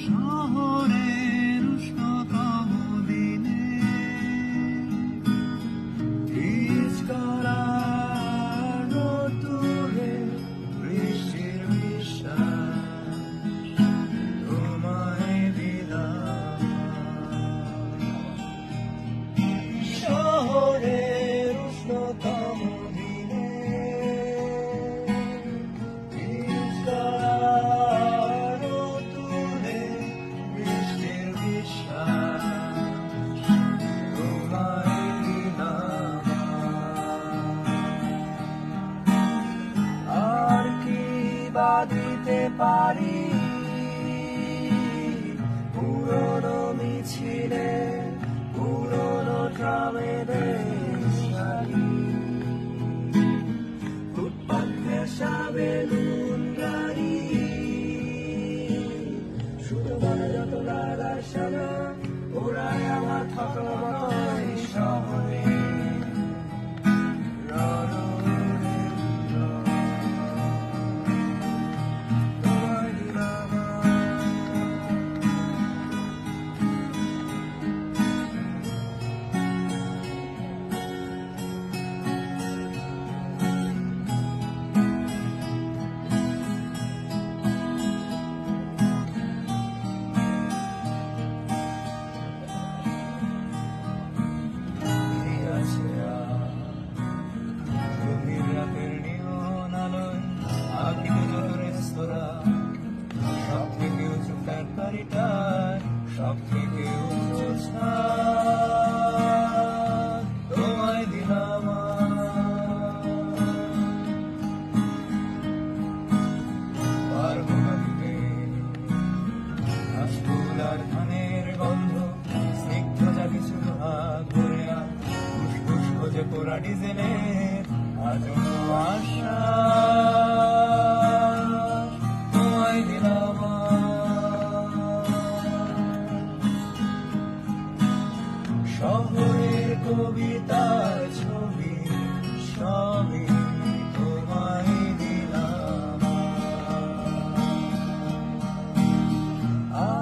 শহরের উষ্ণতম দিনে ভিজ করা রোদ্দুরে বৃষ্টির বিশ্বাস তোমায় দিলাম। শহরের উষ্ণতম দিনে ভিজ করা রোদ্দুরে বৃষ্টির বিশ্বাস তোমায় দিলাম। আর কি বা দিতে পারি পুরনো মিছিলে পুরনো ট্রামেদের শাড়ি ফুটপাত ঘেঁষা বেলুন গাড়ি শুধু মনে যত লাল আর সাদা ওরাই আমার থাকার মতো এই শহরে। তোমায় দিলাম গভীর রাতের নিয়ন আলোয় আঁকিতে যত রেস্তোরাঁ সব থেকে উঁচু ফ্ল্যাট বাড়িটায় সব থেকে উঁচু ছাদ তোমায় দিলাম। পারবো না দিতে ঘাসফুল আর ধানের গন্ধ স্নিগ্ধ যা কিছু হাত ধরে ফুসফুস খোঁজে পোড়া ডিজেলের আজও আশা তোমায় দিলাম। শহরের কবিতার ছবি সবই তোমায় দিলাম।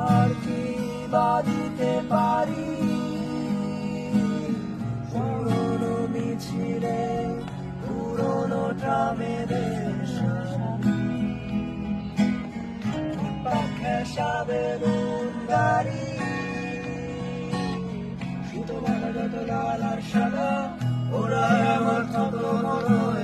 আর কি বা দিতে পারি পুরনো মিছিলে পুরনো ট্রামেদের শাড়ি ফুটপাত ঘেঁষা বেলুন গাড়ি শুধু মনে যত লাল আর সাদা ওরাই আমার থাকলো মতো